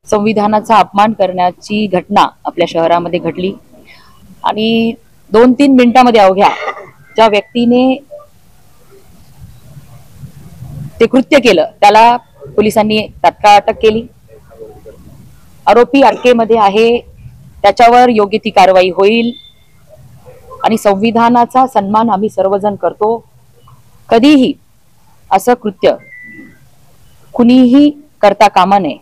संविधानाचा अपमान करण्याची घटना आपल्या शहरामध्ये घडली आणि 2-3 मिनिटांमध्ये अवघ्या ज्या व्यक्तीने ते कृत्य केलं त्याला पोलिसांनी तात्काळ अटक केली। आरोपी अटकेमध्ये आहे, त्याच्यावर योग्य ती कारवाई होईल आणि संविधानाचा सन्मान आम्ही सर्वजण करतो। कधीही असं कृत्य कुणीही करता कामा नये।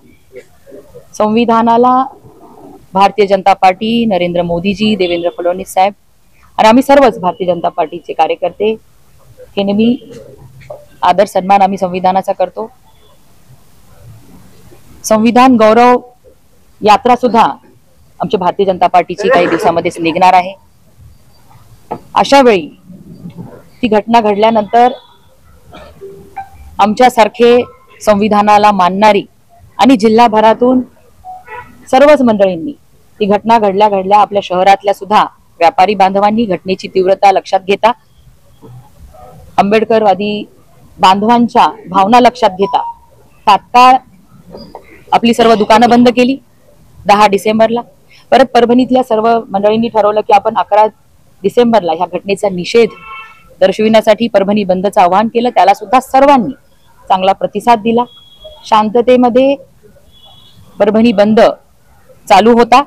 संविधानाला भारतीय जनता पार्टी, नरेंद्र मोदीजी, देवेंद्र फडणवीस साहेब आणि आम्ही सर्वच भारतीय जनता पार्टीचे कार्यकर्ते हे नेहमी आदर सन्मान आम्ही संविधानाचा करतो। संविधान गौरव यात्रा सुद्धा आमच्या भारतीय जनता पार्टीची काही दिवसांमध्येच निघणार आहे। अशा वेळी ती घटना घडल्यानंतर आमच्यासारखे संविधानाला मानणारी आणि जिल्हाभरातून सर्वच मंडळींनी ती घटना घडल्या आपल्या शहरातल्या सुद्धा व्यापारी बांधवांनी घटनेची तीव्रता लक्षात घेता, आंबेडकरवादी बांधवांच्या भावना लक्षात घेता तात्काळ आपली सर्व दुकानं बंद केली 10 डिसेंबरला। परत परभणीतल्या सर्व मंडळींनी ठरवलं की आपण 11 डिसेंबरला ह्या घटनेचा निषेध दर्शविण्यासाठी परभणी बंदचं आवाहन केलं। त्याला सुद्धा सर्वांनी चांगला प्रतिसाद दिला। शांततेमध्ये परभणी बंद चालू होता।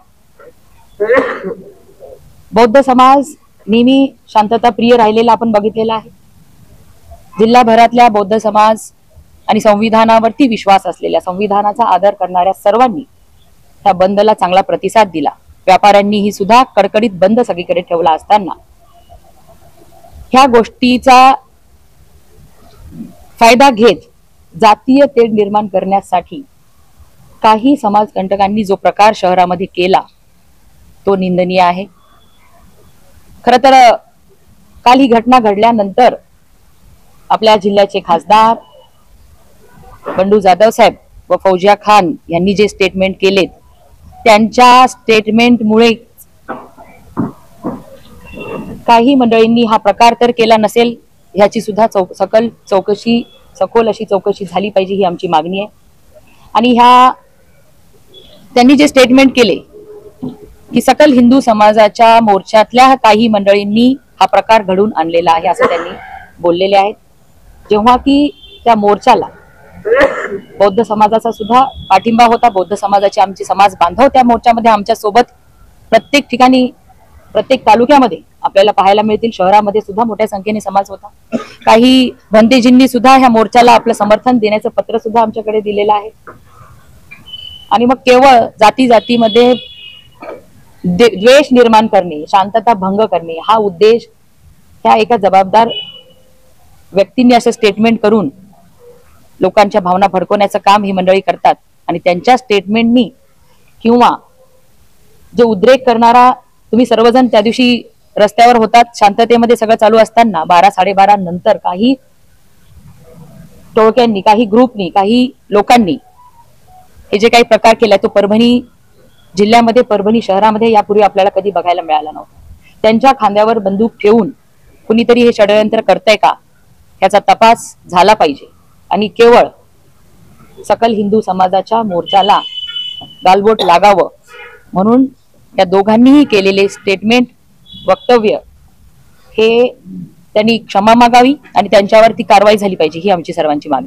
बौद्ध समाज नेहमी शांतता प्रिय राहिलेला आपण बघितलेला आहे। जिल्हाभरातल्या बौद्ध समाज आणि संविधानावरती विश्वास असलेल्या, संविधानाचा आदर करणाऱ्या सर्वांनी त्या बंदला चांगला प्रतिसाद दिला। व्यापाऱ्यांनीही सुद्धा कडकडीत बंद सगळीकडे ठेवला असताना ह्या गोष्टीचा फायदा घेत जातीय तेढ निर्माण करण्यासाठी काही समाजकंटकांनी जो प्रकार शहरामध्ये केला तो निंदनीय आहे। खरं तर काल ही घटना घडल्यानंतर आपल्या जिल्ह्याचे खासदार बंडू जाधव साहेब व फौजिया खान यांनी जे स्टेटमेंट केलेत त्यांच्या स्टेटमेंटमुळे काही मंडळींनी हा प्रकार तर केला नसेल ह्याची सुद्धा सखोल अशी चौकशी झाली पाहिजे ही आमची मागणी आहे। आणि त्यांनी जे स्टेटमेंट केले की सकल हिंदू समाजाच्या मोर्चातल्या काही मंडळींनी हा प्रकार घडून आणलेला आहे असं त्यांनी बोललेले आहेत। जेव्हा की त्या मोर्चाला बौद्ध समाजाचा सुद्धा पाठिंबा होता, बौद्ध समाजाचे आमचे समाज बांधव त्या मोर्चामध्ये आमच्या सोबत प्रत्येक ठिकाणी प्रत्येक तालुक्यामध्ये आपल्याला पाहायला मिळतील। शहरामध्ये सुद्धा मोठ्या संख्येने समाज होता। काही भंतेजींनी सुद्धा ह्या मोर्चाला आपलं समर्थन देण्याचं पत्र सुद्धा आमच्याकडे दिलेलं आहे। आणि मग केवळ जातीमध्ये द्वेष निर्माण करणे, शांतता भंग करणे हा उद्देश ह्या एका जबाबदार व्यक्तींनी असं स्टेटमेंट करून लोकांच्या भावना भडकवण्याचं काम ही मंडळी करतात। आणि त्यांच्या स्टेटमेंटनी किंवा जो उद्रेक करणारा, तुम्ही सर्वजण त्या दिवशी रस्त्यावर होतात, शांततेमध्ये सगळं चालू असताना 12-12:30 नंतर काही टोळक्यांनी, काही ग्रुपनी, काही लोकांनी हे जे काही प्रकार केलाय तो परभणी जिल्ह्यामध्ये, परभणी शहरामध्ये यापूर्वी आपल्याला कधी बघायला मिळाला नव्हता। त्यांच्या खांद्यावर बंदूक ठेवून कुणीतरी हे षडयंत्र करतंय का याचा तपास झाला पाहिजे आणि केवळ सकल हिंदू समाजाच्या मोर्चाला गालबोट लागावं म्हणून या दोघांनीही केलेले स्टेटमेंट, वक्तव्य हे त्यांनी क्षमा मागावी आणि त्यांच्यावरती कारवाई झाली पाहिजे ही आमची सर्वांची मागणी।